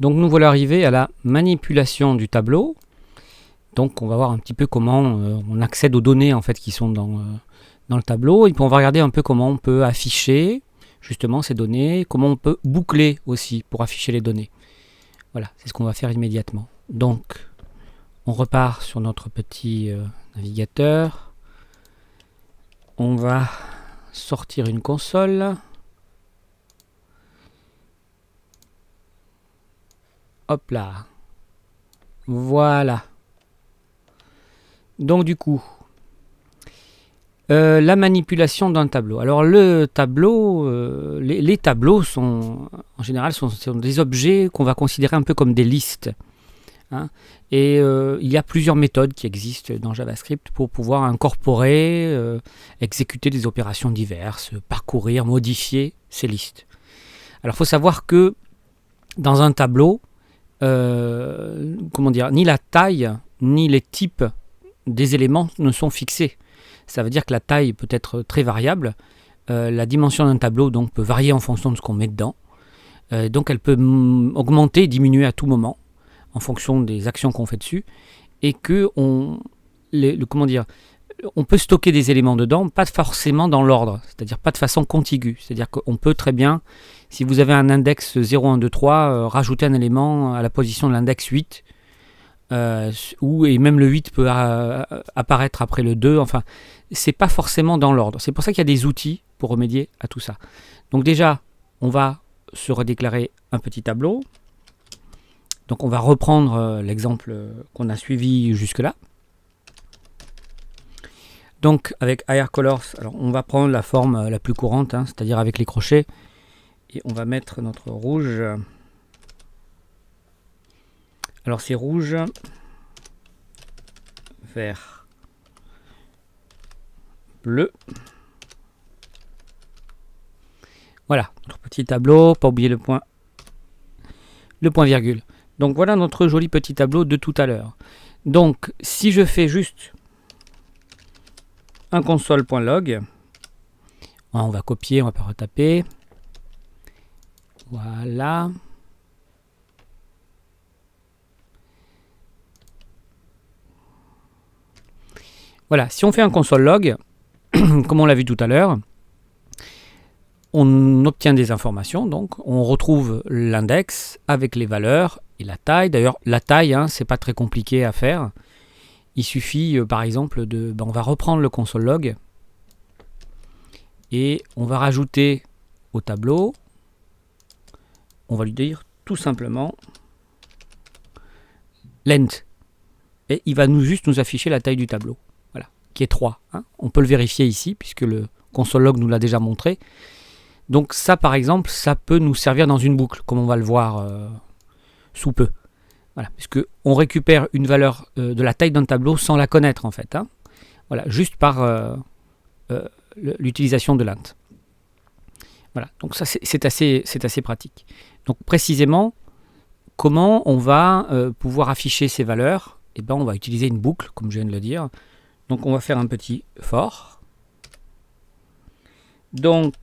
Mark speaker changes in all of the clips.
Speaker 1: Donc nous voilà arrivés à la manipulation du tableau. Donc on va voir un petit peu comment on accède aux données en fait qui sont dans le tableau. Et puis on va regarder un peu comment on peut afficher justement ces données, comment on peut boucler aussi pour afficher les données. Voilà, c'est ce qu'on va faire immédiatement. Donc on repart sur notre petit navigateur. On va sortir une console. Hop là. Voilà. Donc du coup, la manipulation d'un tableau. Alors le tableau, les tableaux sont en général sont des objets qu'on va considérer un peu comme des listes. Hein. Et il y a plusieurs méthodes qui existent dans JavaScript pour pouvoir incorporer, exécuter des opérations diverses, parcourir, modifier ces listes. Alors il faut savoir que dans un tableau, ni la taille ni les types des éléments ne sont fixés. Ça veut dire que la taille peut être très variable. La dimension d'un tableau donc, peut varier en fonction de ce qu'on met dedans. Donc elle peut augmenter et diminuer à tout moment en fonction des actions qu'on fait dessus. Et que on peut stocker des éléments dedans, pas forcément dans l'ordre, c'est-à-dire pas de façon contiguë. C'est-à-dire qu'on peut très bien, si vous avez un index 0, 1, 2, 3, rajouter un élément à la position de l'index 8, et même le 8 peut apparaître après le 2, enfin, c'est pas forcément dans l'ordre. C'est pour ça qu'il y a des outils pour remédier à tout ça. Donc déjà, on va se redéclarer un petit tableau. Donc on va reprendre l'exemple qu'on a suivi jusque-là. Donc avec IR Colors, alors on va prendre la forme la plus courante, hein, c'est-à-dire avec les crochets. Et on va mettre notre rouge. Alors c'est rouge, vert, bleu. Voilà, notre petit tableau, pas oublier le point virgule. Donc voilà notre joli petit tableau de tout à l'heure. Donc si je fais juste un console.log, on va copier, on va pas retaper. Voilà. Voilà, si on fait un console log, comme on l'a vu tout à l'heure, on obtient des informations, donc on retrouve l'index avec les valeurs et la taille. D'ailleurs, la taille, hein, c'est pas très compliqué à faire. Il suffit, par exemple, on va reprendre le console log et on va rajouter au tableau, on va lui dire tout simplement length. Et il va juste nous afficher la taille du tableau. Qui est 3. Hein. On peut le vérifier ici, puisque le console log nous l'a déjà montré. Donc ça, par exemple, ça peut nous servir dans une boucle, comme on va le voir sous peu. Voilà, puisque on récupère une valeur de la taille d'un tableau sans la connaître, en fait. Hein. Voilà, juste par l'utilisation de l'int. Voilà, donc ça, c'est assez pratique. Donc précisément, comment on va pouvoir afficher ces valeurs? Eh ben, on va utiliser une boucle, comme je viens de le dire. Donc on va faire un petit for. Donc,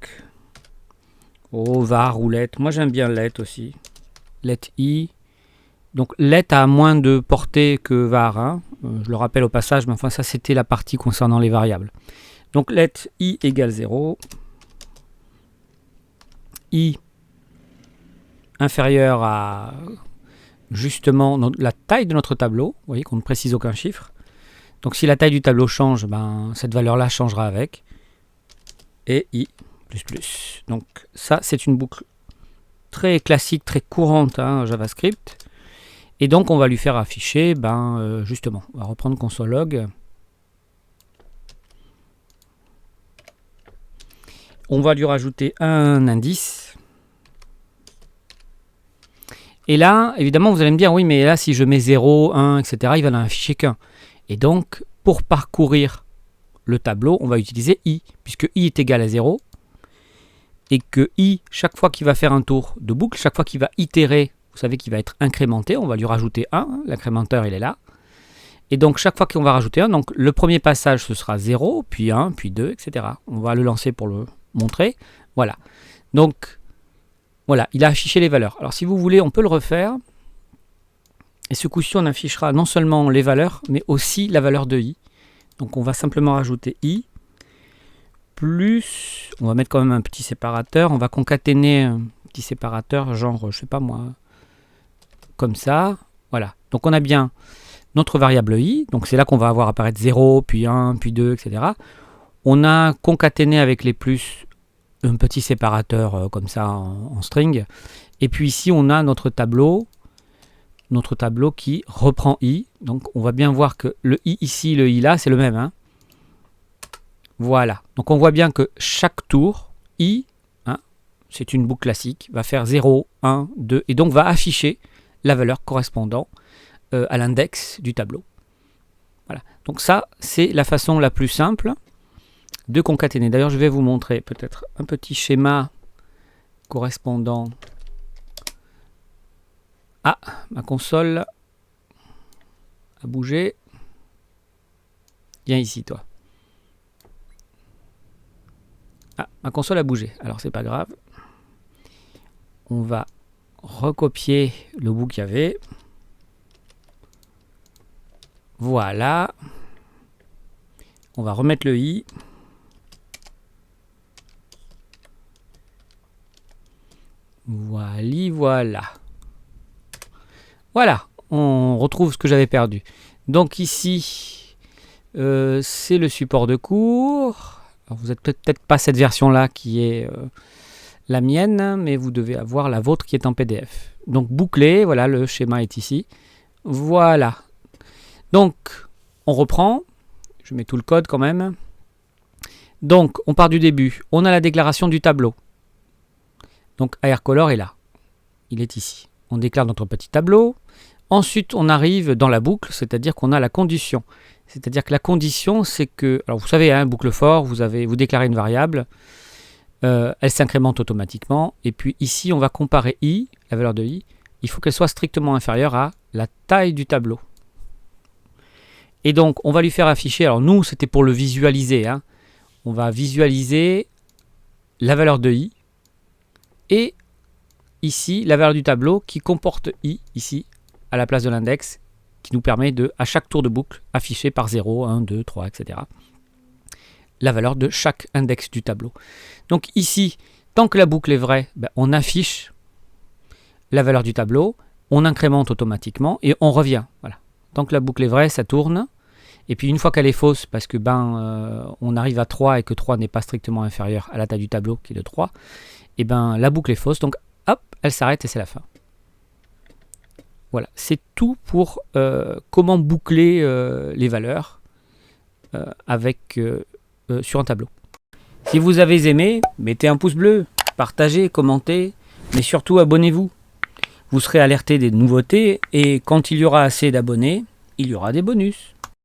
Speaker 1: var ou let. Moi j'aime bien let aussi. Let i. Donc let a moins de portée que var. Hein. Je le rappelle au passage, mais enfin ça c'était la partie concernant les variables. Donc let i égale 0. I inférieur à justement la taille de notre tableau. Vous voyez qu'on ne précise aucun chiffre. Donc si la taille du tableau change, cette valeur-là changera avec. Et i++. Donc ça, c'est une boucle très classique, très courante, hein, JavaScript. Et donc on va lui faire afficher, justement, on va reprendre console log. On va lui rajouter un indice. Et là, évidemment, vous allez me dire, oui, mais là, si je mets 0, 1, etc., il va n'en afficher qu'un. Et donc, pour parcourir le tableau, on va utiliser i, puisque i est égal à 0, et que i, chaque fois qu'il va faire un tour de boucle, chaque fois qu'il va itérer, vous savez qu'il va être incrémenté, on va lui rajouter 1, hein, l'incrémenteur il est là, et donc chaque fois qu'on va rajouter 1, donc le premier passage ce sera 0, puis 1, puis 2, etc. On va le lancer pour le montrer, voilà. Donc, Voilà, il a affiché les valeurs. Alors si vous voulez, on peut le refaire. Et ce coup-ci, on affichera non seulement les valeurs, mais aussi la valeur de i. Donc on va simplement rajouter i, plus, on va mettre quand même un petit séparateur. On va concaténer un petit séparateur, genre, je sais pas moi, comme ça. Voilà, donc on a bien notre variable i. Donc c'est là qu'on va avoir apparaître 0, puis 1, puis 2, etc. On a concaténé avec les plus un petit séparateur comme ça en string. Et puis ici, on a notre tableau qui reprend i. Donc on va bien voir que le i ici, le i là, c'est le même. Hein. Voilà. Donc on voit bien que chaque tour, i, hein, c'est une boucle classique, va faire 0, 1, 2, et donc va afficher la valeur correspondant à l'index du tableau. Voilà. Donc ça, c'est la façon la plus simple de concaténer. D'ailleurs, je vais vous montrer peut-être un petit schéma correspondant. Ah, ma console a bougé. Viens ici, toi. Ah, ma console a bougé. Alors, c'est pas grave. On va recopier le bout qu'il y avait. Voilà. On va remettre le i. Voilà. Voilà, on retrouve ce que j'avais perdu. Donc ici, c'est le support de cours. Alors, vous n'êtes peut-être pas cette version-là qui est la mienne, mais vous devez avoir la vôtre qui est en PDF. Donc bouclé, voilà, le schéma est ici. Voilà. Donc, on reprend. Je mets tout le code quand même. Donc, on part du début. On a la déclaration du tableau. Donc, AirColor est là. Il est ici. On déclare notre petit tableau. Ensuite, on arrive dans la boucle, c'est-à-dire qu'on a la condition. C'est-à-dire que la condition, c'est que... Alors, vous savez, hein, boucle for, vous déclarez une variable. Elle s'incrémente automatiquement. Et puis ici, on va comparer i, la valeur de i. Il faut qu'elle soit strictement inférieure à la taille du tableau. Et donc, on va lui faire afficher... Alors, nous, c'était pour le visualiser. Hein. On va visualiser la valeur de i. Et ici, la valeur du tableau qui comporte i, ici, à la place de l'index, qui nous permet de, à chaque tour de boucle, afficher par 0, 1, 2, 3, etc. la valeur de chaque index du tableau. Donc ici, tant que la boucle est vraie, ben, on affiche la valeur du tableau, on incrémente automatiquement et on revient. Voilà. Tant que la boucle est vraie, ça tourne. Et puis une fois qu'elle est fausse, parce que on arrive à 3 et que 3 n'est pas strictement inférieur à la taille du tableau, qui est de 3, et ben la boucle est fausse, donc hop, elle s'arrête et c'est la fin. Voilà, c'est tout pour comment boucler les valeurs sur un tableau. Si vous avez aimé, mettez un pouce bleu, partagez, commentez, mais surtout abonnez-vous. Vous serez alerté des nouveautés et quand il y aura assez d'abonnés, il y aura des bonus.